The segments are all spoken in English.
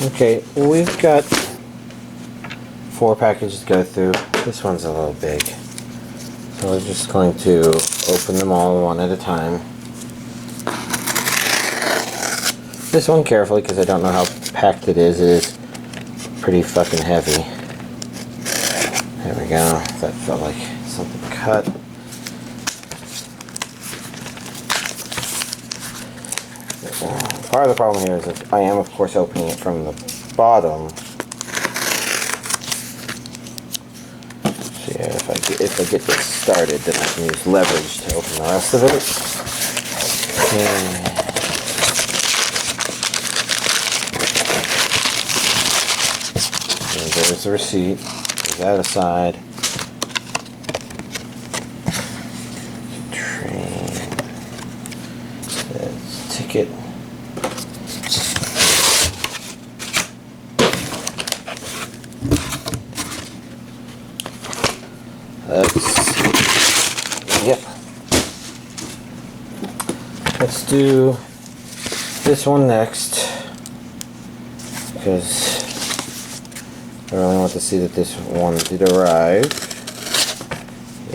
Okay, we've got 4 packages to go through. This one's a little big. So we're just going to open them all one at a time. This one carefully because I don't know how packed it is. It is pretty fucking heavy. There we go. That felt like something cut. Part of the problem here is that I am, of course, opening it from the bottom. So yeah, if I get this started, then I can use leverage to open the rest of it. Okay. And there's the receipt. Put that aside. Train. That's ticket. Yep. Let's do this one next, because I really want to see that this one did arrive.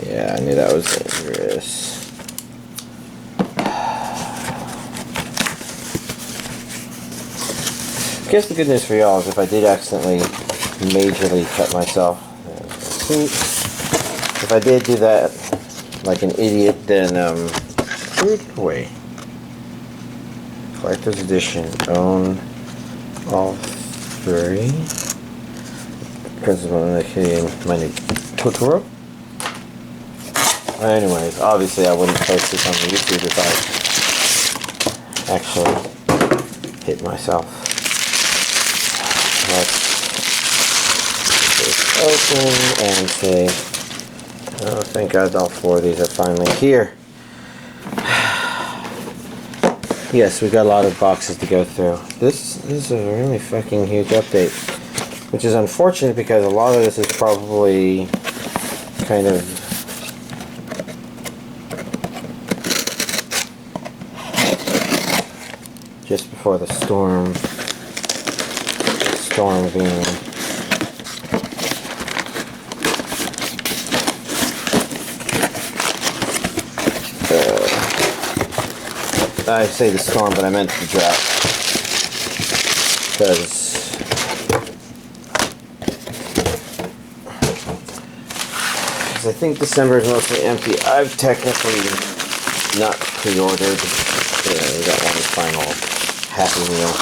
Yeah, I knew that was dangerous. I guess the good news for y'all is if I did accidentally majorly cut myself, if I did do that like an idiot, then wait. Collector's edition, own all 3. Principal and the Canadian Mighty Totoro. Anyways, obviously I wouldn't post this on YouTube if I actually hit myself. Let's open and say, oh, thank God all 4 of these are finally here. Yes, we got a lot of boxes to go through. This is a really fucking huge update, which is unfortunate because a lot of this is probably kind of just before the storm being I say the storm, but I meant the drought, because I think December is mostly empty. I've technically not pre-ordered. Yeah, we got one final Happy Meal.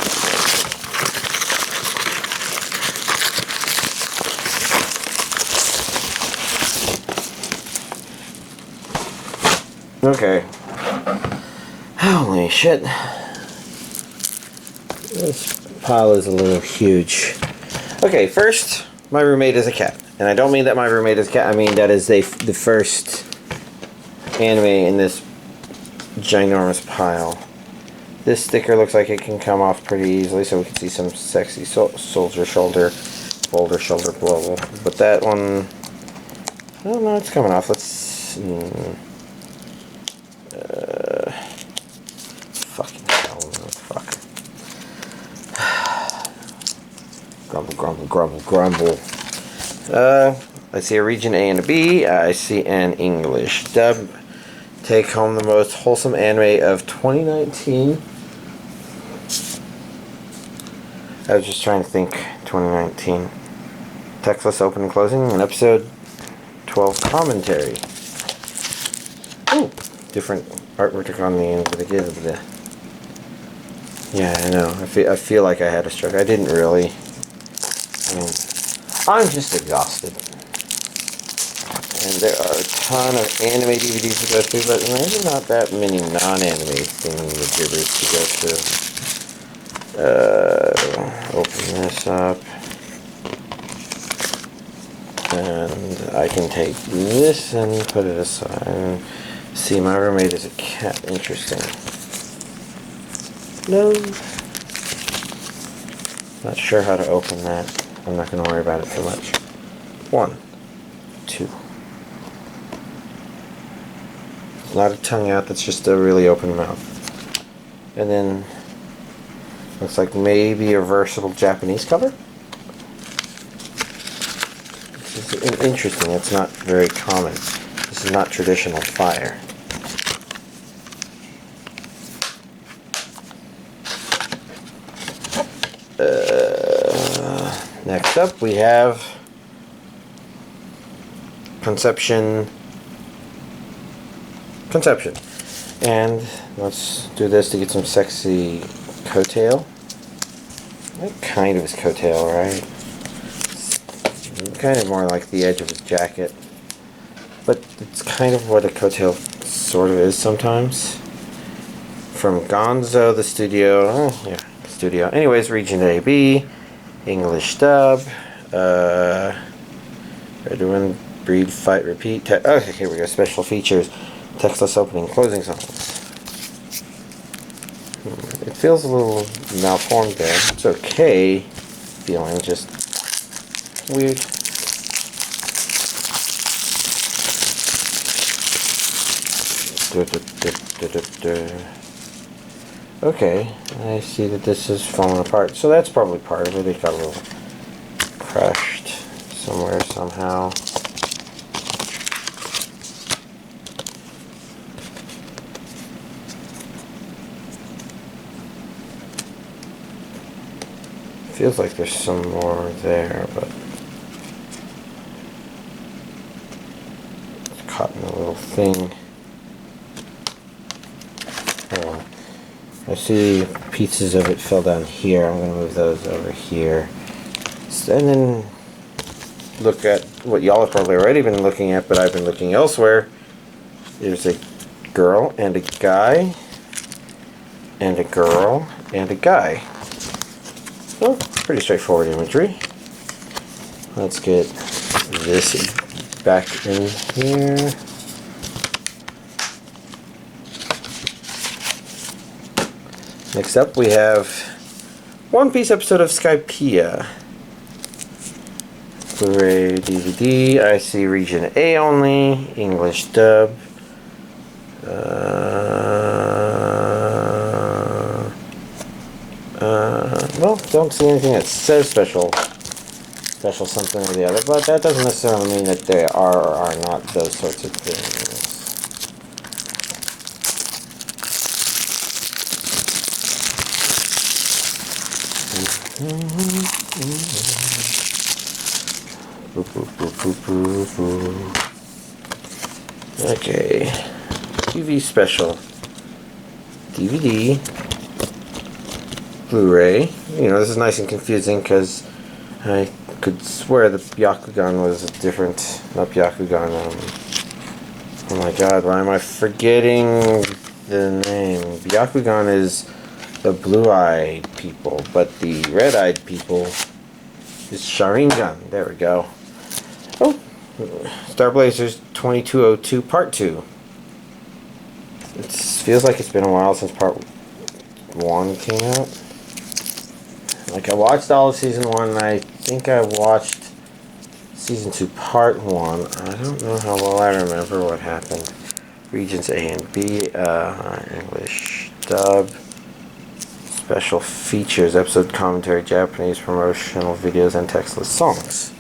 Okay. Holy shit. This pile is a little huge. Okay, first, my roommate is a cat. And I don't mean that my roommate is a cat, I mean that is the first anime in this ginormous pile. This sticker looks like it can come off pretty easily, so we can see some sexy soldier shoulder, boulder shoulder blow. But that one, I don't know, it's coming off. Let's fucking hell, fuck. Grumble, grumble, grumble, grumble. I see a region A and a B. I see an English dub. Take home the most wholesome anime of 2019. I was just trying to think. 2019. Textless open and closing. And episode 12 commentary. Ooh, different artwork on the end of the. Yeah, I know. I feel like I had a stroke. I didn't really. I mean, I'm just exhausted. And there are a ton of anime DVDs to go through, but there's not that many non-anime thingy-majiggers to go through. Open this up. And I can take this and put it aside. See, my roommate is a cat. Interesting. No. Not sure how to open that. I'm not going to worry about it too much. 1, 2. Not a tongue out, that's just a really open mouth. And then Looks like maybe a versatile Japanese cover. This is interesting. It's not very common. This is not traditional fire. Next up we have Conception. And let's do this to get some sexy coattail. Kind of his coattail, right? Kind of more like the edge of his jacket. But it's kind of what a coattail sort of is sometimes. From Gonzo, the studio. Oh, yeah, studio. Anyways, Region AB. English dub. Reuinion, breed, fight, repeat. Okay, here we go. Special features. Textless opening, closing songs. It feels a little malformed there. It's okay. Feeling just weird. Okay, I see that this is falling apart. So that's probably part of it. It got a little crushed somewhere, somehow. Feels like there's some more there, but it's caught in a little thing. Oh, I see pieces of it fell down here. I'm going to move those over here. And then look at what y'all have probably already been looking at, but I've been looking elsewhere. There's a girl and a guy, and a girl and a guy. So, pretty straightforward imagery. Let's get this back in here. Next up we have One Piece episode of Skypiea. Blu-ray DVD. I see region A only. English dub. Well, don't see anything that says special something or the other, but that doesn't necessarily mean that they are or are not those sorts of things. Okay, TV special. DVD. Blu-ray. You know, this is nice and confusing because I could swear that Byakugan was a different, not Byakugan, oh my god, why am I forgetting the name? Byakugan is the blue-eyed people, but the red-eyed people is Sharingan. There we go. Oh, Star Blazers 2202 Part 2. It feels like it's been a while since Part 1 came out. Like, I watched all of Season 1, and I think I watched Season 2 Part 1. I don't know how well I remember what happened. Regions A and B, English dub, special features, episode commentary, Japanese promotional videos, and textless songs.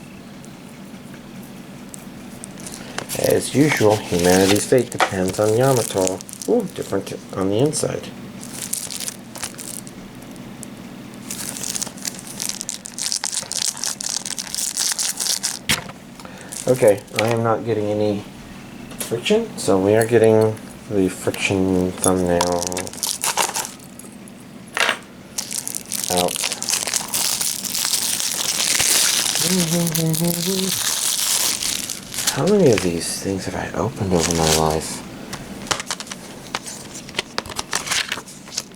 As usual, humanity's fate depends on Yamato. Ooh, different on the inside. Okay, I am not getting any friction, so we are getting the friction thumbnail out. How many of these things have I opened over my life?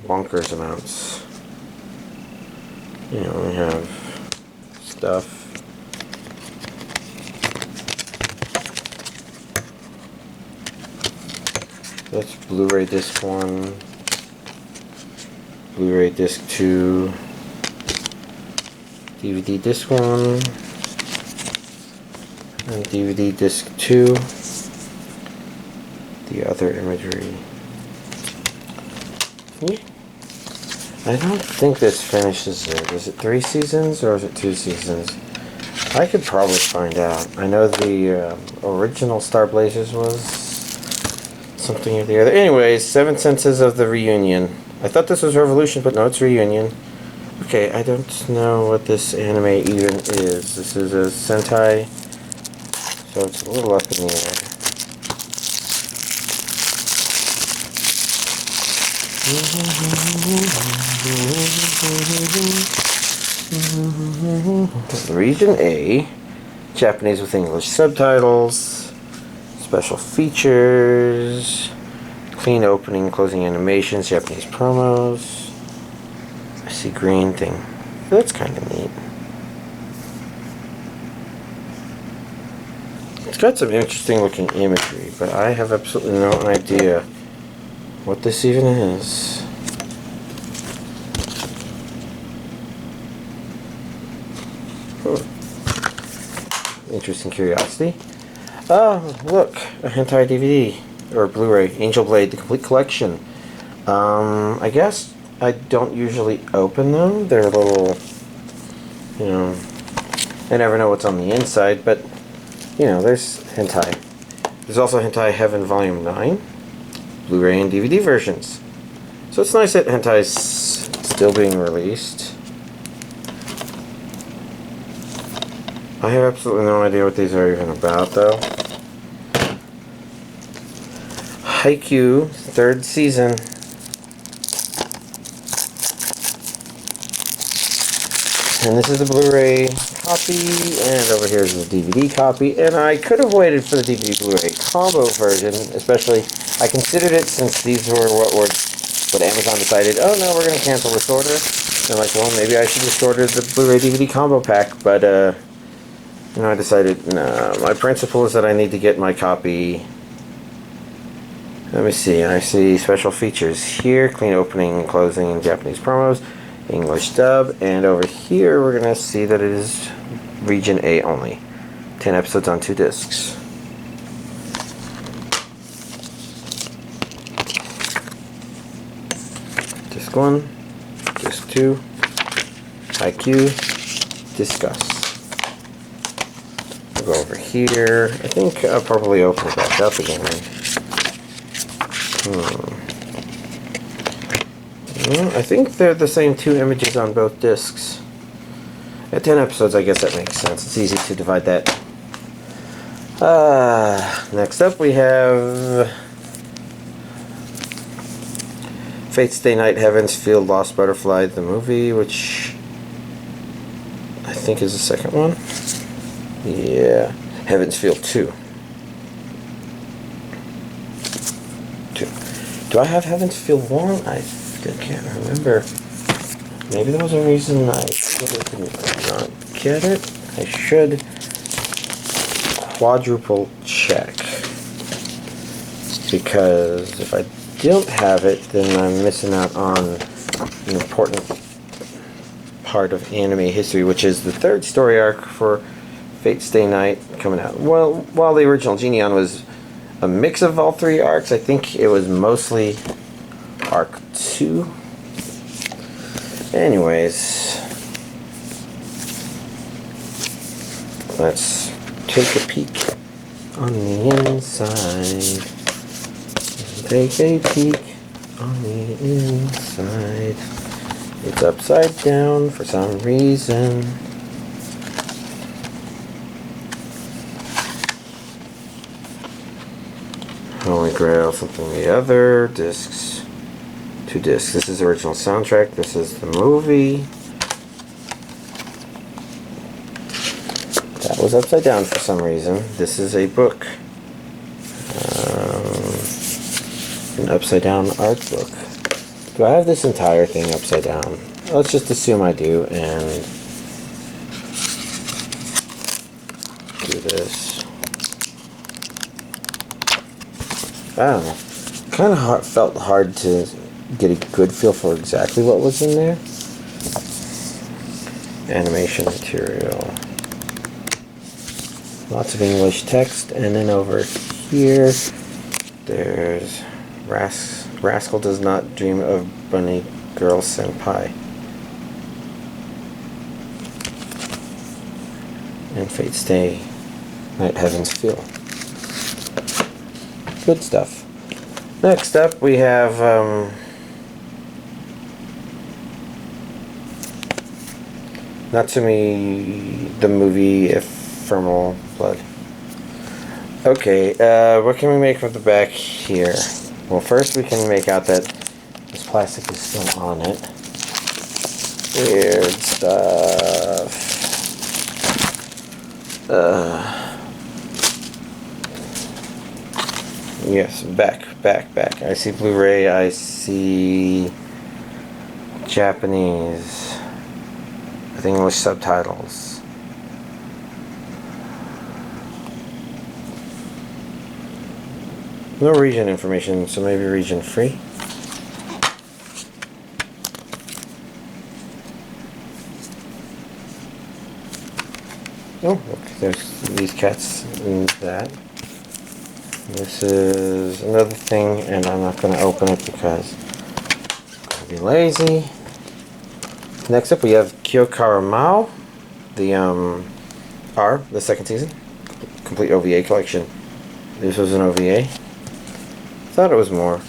Bonkers amounts. You know, we have stuff. That's Blu-ray disc 1, Blu-ray disc 2, DVD disc 1, and DVD disc 2, the other imagery. I don't think this finishes it. Is it 3 seasons or is it 2 seasons? I could probably find out. I know the original Star Blazers was something or the other. Anyways, 7 Senses of the Reuinion. I thought this was Revolution, but no, it's Reuinion. Okay, I don't know what this anime even is. This is a Sentai, so it's a little up in the air. Region A, Japanese with English subtitles, special features, clean opening, closing animations, Japanese promos. I see green thing. That's kind of neat. It's got some interesting looking imagery, but I have absolutely no idea what this even is. Interesting curiosity. Oh, look, a hentai DVD or Blu-ray, Angel Blade, the complete collection. I guess I don't usually open them. They're a little, you know, I never know what's on the inside, but you know, there's hentai. There's also Hentai Heaven Volume 9, Blu-ray and DVD versions. So it's nice that hentai's still being released. I have absolutely no idea what these are even about, though. Haikyu, 3rd season. And this is a Blu-ray copy, and over here is the DVD copy. And I could have waited for the DVD Blu-ray combo version, especially I considered it since these were what Amazon decided, oh no, we're going to cancel this order. And I'm like, well, maybe I should just order the Blu-ray DVD combo pack, but you know, I decided, no, my principle is that I need to get my copy. Let me see, I see special features here, clean opening and closing and Japanese promos, English dub, and over here we're going to see that it is Region A only. 10 episodes on 2 discs. Disc 1, Disc 2, Haikyu, Discuss. Go over here. I think I'll probably open it back up again. I think they're the same 2 images on both discs. At 10 episodes, I guess that makes sense. It's easy to divide that. Next up we have Fate's Day Night, Heaven's Field, Lost Butterfly, the movie, which I think is the second one. Yeah, Heaven's Field 2. Do I have Heaven's Field 1? I can't remember. Maybe there was a reason I did not get it. I should quadruple check. Because if I don't have it, then I'm missing out on an important part of anime history, which is the 3rd story arc for Fate's Day Night coming out. Well, while the original Genion was a mix of all 3 arcs, I think it was mostly arc 2. Anyways, let's take a peek on the inside. Take a peek on the inside. It's upside down for some reason. Holy Grail, something the other. Discs. 2 discs. This is the original soundtrack. This is the movie. That was upside down for some reason. This is a book. An upside down art book. Do I have this entire thing upside down? Let's just assume I do and do this. I don't know. Kind of felt hard to get a good feel for exactly what was in there. Animation material. Lots of English text, and then over here there's Rascal does not dream of bunny Girl Senpai. And Fate Stay Night Heaven's Feel. Good stuff. Next up we have Natsume, the movie Ephemeral Blood. Okay, what can we make of the back here? Well, first we can make out that this plastic is still on it. Weird stuff. Yes, back. I see Blu-ray, I see Japanese with English subtitles. No region information, so maybe region free. Oh, look, there's these cats in that. This is another thing, and I'm not going to open it because I'm going to be lazy. Next up, we have Kyokara Maoh, the second season, complete OVA collection. This was an OVA. Thought it was more.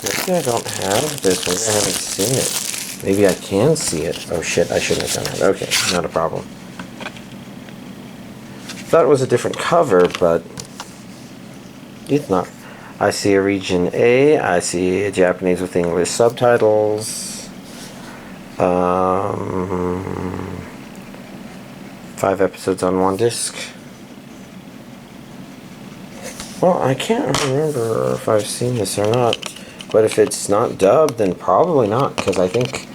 Maybe I don't have this. Maybe I haven't seen it. Maybe I can see it. Oh shit, I shouldn't have done that. Okay, not a problem. Thought it was a different cover, but it's not. I see a region A. I see a Japanese with English subtitles. 5 episodes on 1 disc. Well, I can't remember if I've seen this or not, but if it's not dubbed, then probably not, because I think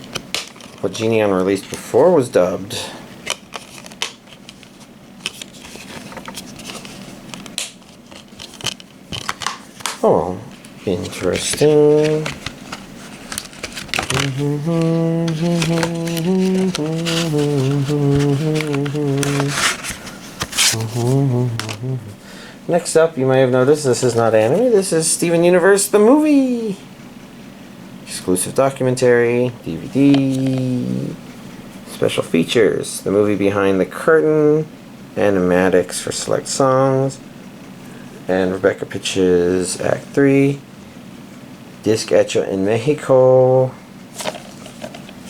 what Reuinion released before was dubbed. Oh, interesting. Next up, you may have noticed this is not anime, this is Steven Universe the movie! Exclusive documentary, DVD, special features, the movie behind the curtain, animatics for select songs, and Rebecca pitches Act 3, disc hecho in Mexico,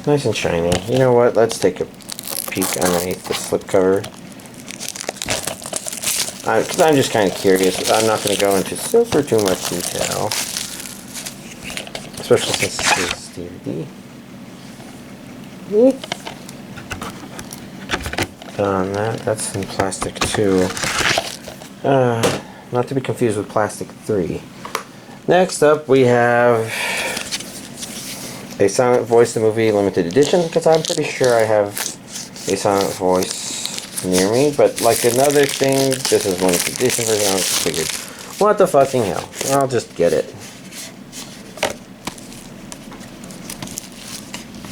nice and shiny. You know what, let's take a peek underneath the slipcover. Because I'm just kind of curious. I'm not going to go into super too much detail, especially since this is DVD. On that's in plastic too. Not to be confused with plastic 3. Next up, we have a Silent Voice the movie limited edition, because I'm pretty sure I have a Silent Voice near me, but like another thing, this is limited edition version. I just figured, what the fucking hell? I'll just get it.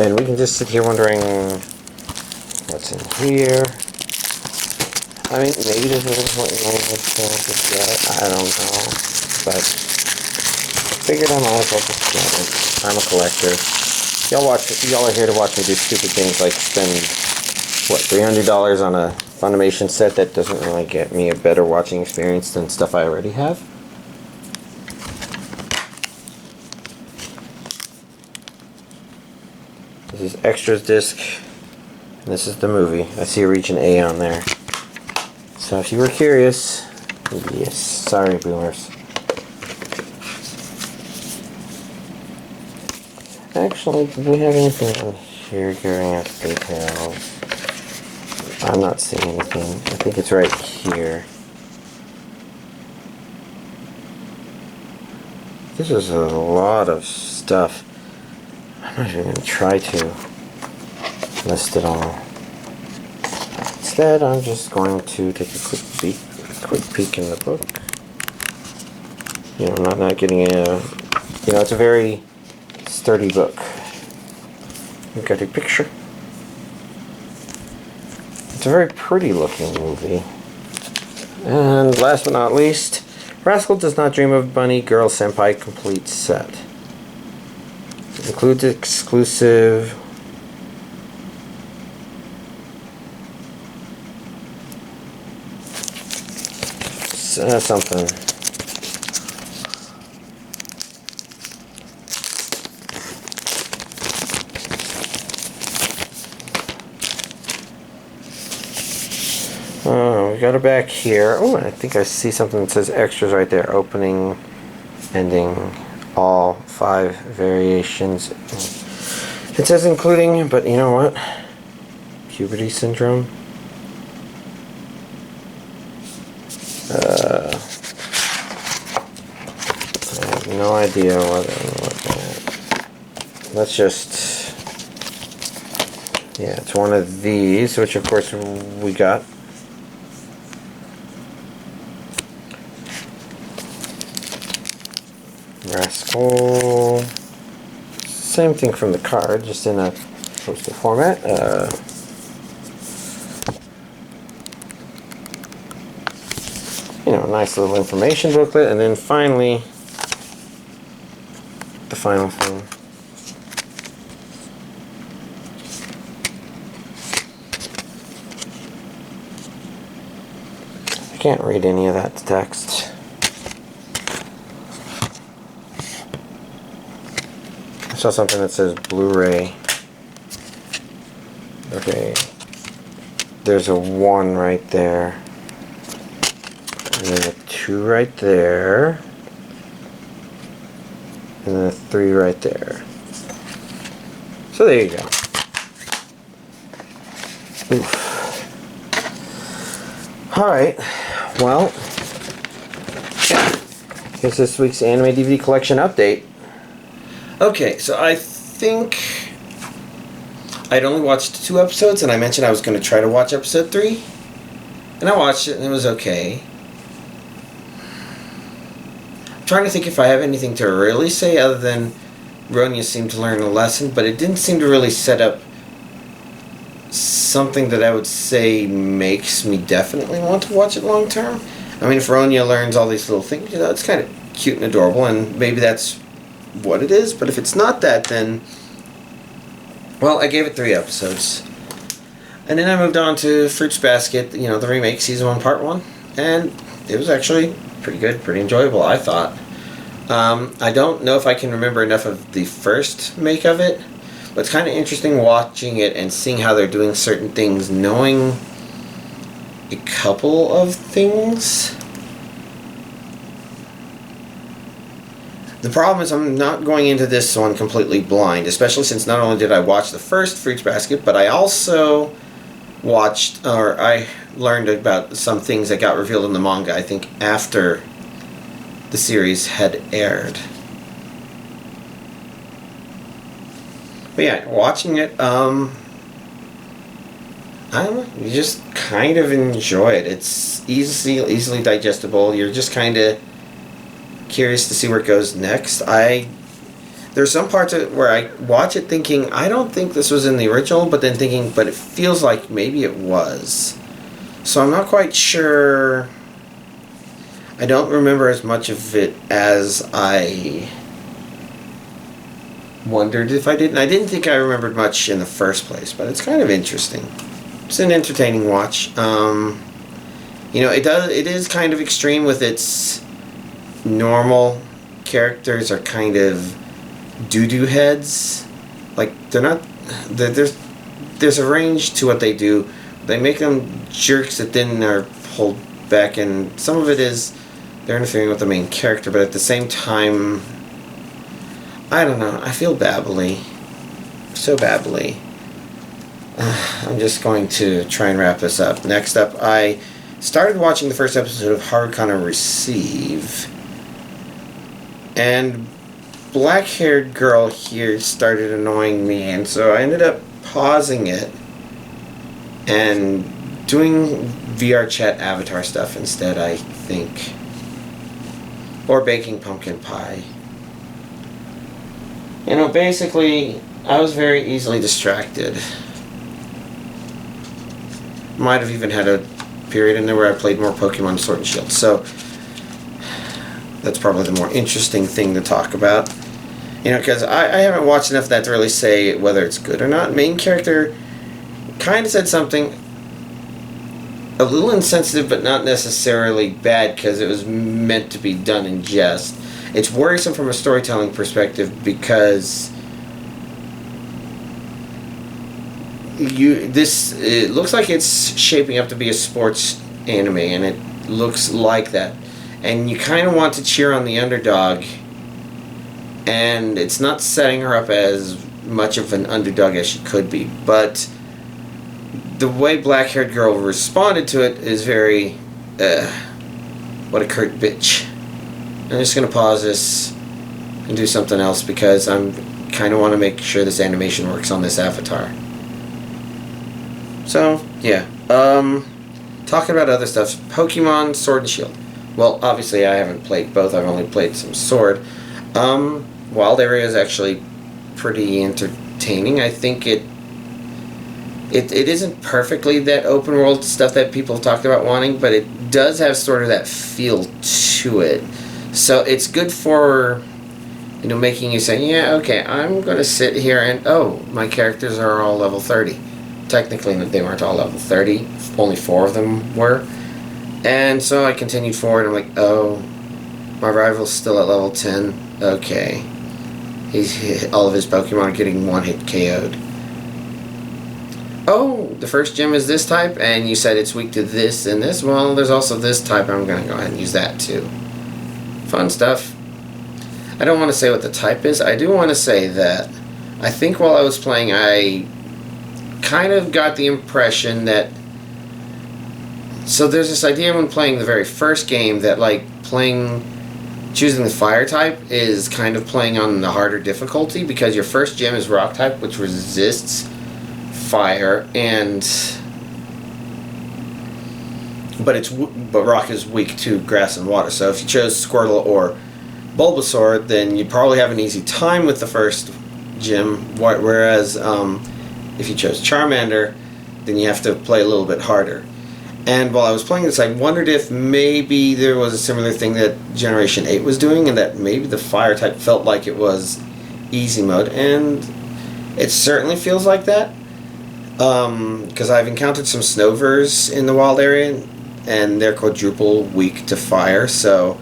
And we can just sit here wondering what's in here. I mean, maybe this is important to get it. I don't know, but figured I might as well just get it. I'm a collector. Y'all are here to watch me do stupid things like spend what, $300 on a Funimation set that doesn't really get me a better watching experience than stuff I already have. This is extras disc, and this is the movie. I see a region A on there. So if you were curious, yes, sorry boomers. Actually, do we have anything on here giving us details? I'm not seeing anything. I think it's right here. This is a lot of stuff. I'm not even going to try to list it all. Instead, I'm just going to take a quick peek in the book. You know, I'm not getting it's a very sturdy book. We've got a picture. It's a very pretty looking movie. And last but not least, Rascal Does Not Dream of Bunny Girl Senpai complete set. Includes exclusive something. Oh, we got it back here. Oh, I think I see something that says extras right there. Opening, ending, all 5 variations. It says including, but you know what? Puberty syndrome. I have no idea what let's just, yeah, it's one of these, which of course we got. Rascal. Same thing from the card, just in a poster format. You know, nice little information booklet, and then finally, the final thing. I can't read any of that text. I saw something that says Blu-ray. Okay. There's a 1 right there. And then a 2 right there. And then a 3 right there. So there you go. Oof. Alright. Well, here's this week's anime DVD collection update. Okay, so I think I'd only watched 2 episodes, and I mentioned I was going to try to watch episode 3. And I watched it, and it was okay. I'm trying to think if I have anything to really say other than Reuinion seemed to learn a lesson, but it didn't seem to really set up something that I would say makes me definitely want to watch it long term. I mean, if Reuinion learns all these little things, you know, it's kind of cute and adorable, and maybe that's what it is, but if it's not that, then, well, I gave it 3 episodes. And then I moved on to Fruits Basket, you know, the remake, Season 1, Part 1, and it was actually pretty good, pretty enjoyable, I thought. I don't know if I can remember enough of the first make of it, but it's kind of interesting watching it and seeing how they're doing certain things, knowing a couple of things. The problem is I'm not going into this one completely blind, especially since not only did I watch the first Fruits Basket, but I also watched, or I learned about some things that got revealed in the manga, I think, after the series had aired. But yeah, watching it, I don't know, you just kind of enjoy it. It's easily digestible. You're just kind of curious to see where it goes next. There's some parts of it where I watch it thinking, I don't think this was in the original, but then thinking, but it feels like maybe it was. So I'm not quite sure. I don't remember as much of it as I wondered if I did. And I didn't think I remembered much in the first place, but it's kind of interesting. It's an entertaining watch. You know, it is kind of extreme with its normal characters are kind of doo-doo heads. Like, they're not, there's a range to what they do. They make them jerks that then are pulled back, and some of it is they're interfering with the main character, but at the same time, I don't know, I feel babbly. So babbly. I'm just going to try and wrap this up. Next up, I started watching the first episode of Harukana Receive, and black-haired girl here started annoying me, and so I ended up pausing it and doing VR chat avatar stuff instead, I think. Or baking pumpkin pie. You know, basically, I was very easily distracted. Might have even had a period in there where I played more Pokemon Sword and Shield, so that's probably the more interesting thing to talk about. You know, because I haven't watched enough of that to really say whether it's good or not. Main character kind of said something a little insensitive, but not necessarily bad, because it was meant to be done in jest. It's worrisome from a storytelling perspective because it looks like it's shaping up to be a sports anime, and it looks like that. And you kind of want to cheer on the underdog, and it's not setting her up as much of an underdog as she could be, but the way black-haired girl responded to it is very, what a curt bitch. I'm just going to pause this and do something else because I'm kind of want to make sure this animation works on this avatar. So, yeah. Talking about other stuff. Pokemon Sword and Shield. Well, obviously I haven't played both. I've only played some Sword. Wild Area is actually pretty entertaining. I think it isn't perfectly that open world stuff that people have talked about wanting, but it does have sort of that feel to it. So it's good for, you know, making you say, yeah, okay, I'm going to sit here and, oh, my characters are all level 30. Technically, they weren't all level 30. Only 4 of them were. And so I continued forward, and I'm like, oh, my rival's still at level 10. Okay. All of his Pokemon are getting one-hit KO'd. Oh, the first gym is this type, and you said it's weak to this and this. Well, there's also this type, and I'm going to go ahead and use that too. Fun stuff. I don't want to say what the type is. I do want to say that I think while I was playing, I kind of got the impression that... So there's this idea when playing the very first game that, like, choosing the fire type is kind of playing on the harder difficulty, because your first gym is rock type, which resists fire, but rock is weak to grass and water. So if you chose Squirtle or Bulbasaur, then you probably have an easy time with the first gym, whereas if you chose Charmander, then you have to play a little bit harder. And while I was playing this, I wondered if maybe there was a similar thing that Generation 8 was doing, and that maybe the fire type felt like it was easy mode, and it certainly feels like that. Because I've encountered some Snovers in the wild area, and they're quadruple weak to fire, so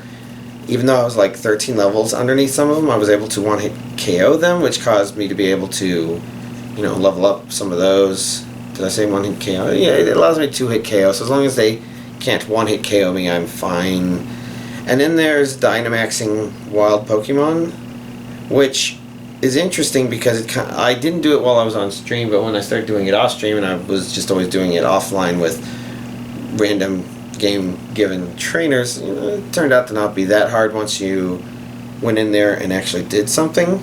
even though I was like 13 levels underneath some of them, I was able to one-hit KO them, which caused me to be able to, you know, level up some of those. Did I say one-hit KO? Yeah, it allows me to two-hit KO, so as long as they can't one-hit KO me, I'm fine. And then there's Dynamaxing wild Pokemon, which is interesting because I didn't do it while I was on stream, but when I started doing it off stream, and I was just always doing it offline with random game-given trainers, you know, it turned out to not be that hard once you went in there and actually did something.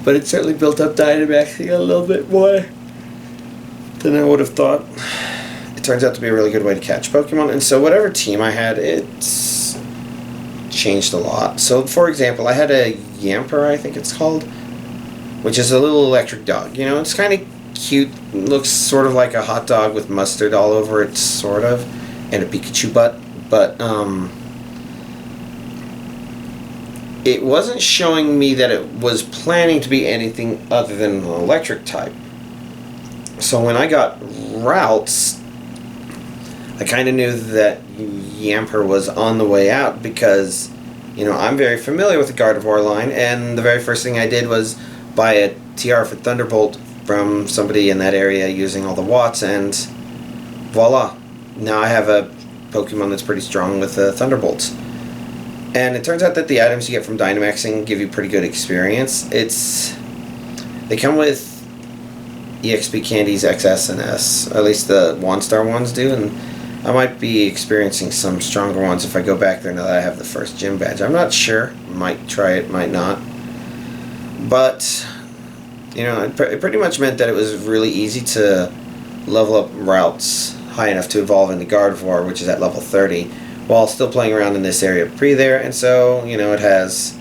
But it certainly built up Dynamaxing a little bit more than I would have thought. It turns out to be a really good way to catch Pokemon, and so whatever team I had, it's changed a lot. So, for example, I had a Yamper, I think it's called, which is a little electric dog. You know, it's kind of cute. It looks sort of like a hot dog with mustard all over it, sort of, and a Pikachu butt. But it wasn't showing me that it was planning to be anything other than an electric type. So when I got routes, I kind of knew that Yamper was on the way out because, you know, I'm very familiar with the Gardevoir line, and the very first thing I did was buy a TR for Thunderbolt from somebody in that area using all the watts, and voila. Now I have a Pokemon that's pretty strong with Thunderbolts. And it turns out that the items you get from Dynamaxing give you pretty good experience. They come with EXP candies XS and S, at least the 1-star ones do, and I might be experiencing some stronger ones if I go back there now that I have the first gym badge. I'm not sure. Might try it, might not. But, you know, it pretty much meant that it was really easy to level up routes high enough to evolve into Gardevoir, which is at level 30, while still playing around in this area pre there. And so, you know, it has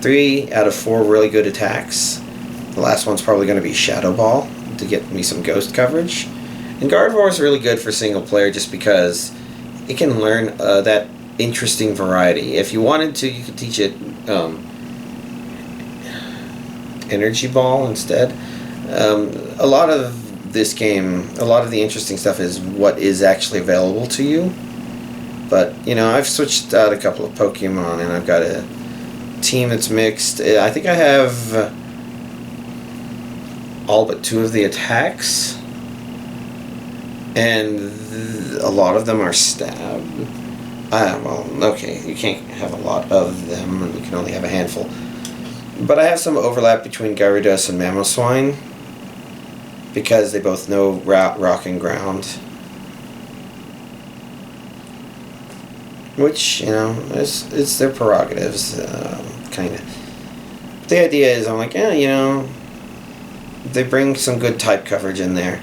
3 out of 4 really good attacks. The last one's probably going to be Shadow Ball to get me some ghost coverage. And Gardevoir is really good for single player just because it can learn that interesting variety. If you wanted to, you could teach it Energy Ball instead. A lot of this game, a lot of the interesting stuff is what is actually available to you. But, you know, I've switched out a couple of Pokemon, and I've got a team that's mixed. I think I have all but 2 of the attacks, and a lot of them are stab. Well, okay, you can't have a lot of them, and you can only have a handful. But I have some overlap between Gyarados and Mamoswine, because they both know rock and ground. Which, you know, it's their prerogatives, kind of. The idea is, I'm like, yeah, you know, they bring some good type coverage in there.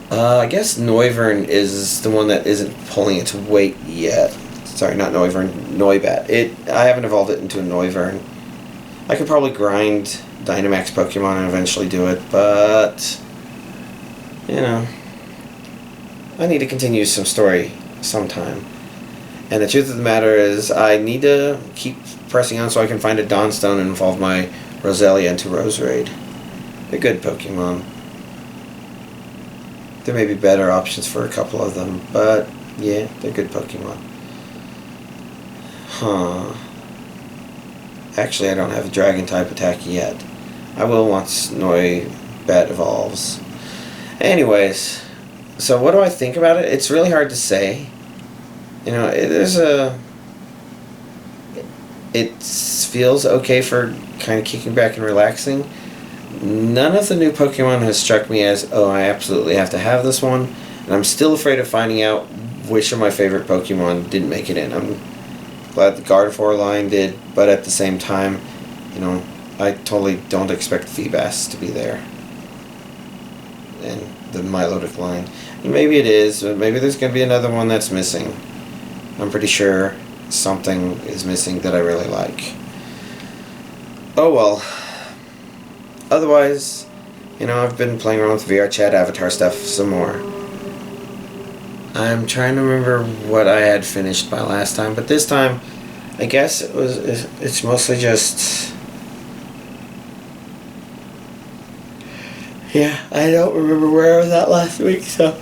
I guess Noivern is the one that isn't pulling its weight yet. Sorry, not Noivern, Noibat. I haven't evolved it into a Noivern. I could probably grind Dynamax Pokemon and eventually do it, but, you know, I need to continue some story sometime. And the truth of the matter is, I need to keep pressing on so I can find a Dawnstone and evolve my Roselia into Roserade. They're good Pokemon. There may be better options for a couple of them, but yeah, they're good Pokemon. Huh. Actually, I don't have a Dragon type attack yet. I will once Noibat evolves. Anyways, so what do I think about it? It's really hard to say. You know, it feels okay for kind of kicking back and relaxing. None of the new Pokemon has struck me as, oh, I absolutely have to have this one. And I'm still afraid of finding out which of my favorite Pokemon didn't make it in. I'm glad the Gardevoir line did, but at the same time, you know, I totally don't expect Feebas to be there. And the Milotic line. And maybe it is, but maybe there's going to be another one that's missing. I'm pretty sure something is missing that I really like. Oh well. Otherwise, you know, I've been playing around with VR chat avatar stuff some more. I'm trying to remember what I had finished by last time, but this time, I guess it's mostly just... Yeah, I don't remember where I was at last week, so...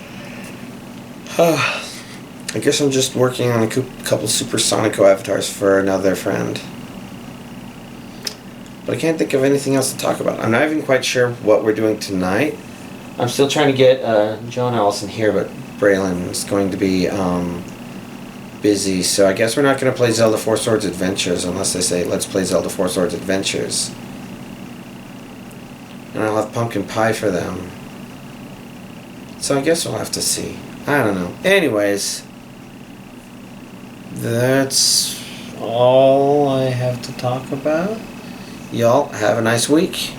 I guess I'm just working on a couple Supersonico avatars for another friend. But I can't think of anything else to talk about. I'm not even quite sure what we're doing tonight. I'm still trying to get Joan Allison here, but Braylon is going to be busy, so I guess we're not going to play Zelda 4 Swords Adventures unless they say, let's play Zelda 4 Swords Adventures. And I'll have pumpkin pie for them. So I guess we'll have to see. I don't know. Anyways, that's all I have to talk about. Y'all have a nice week.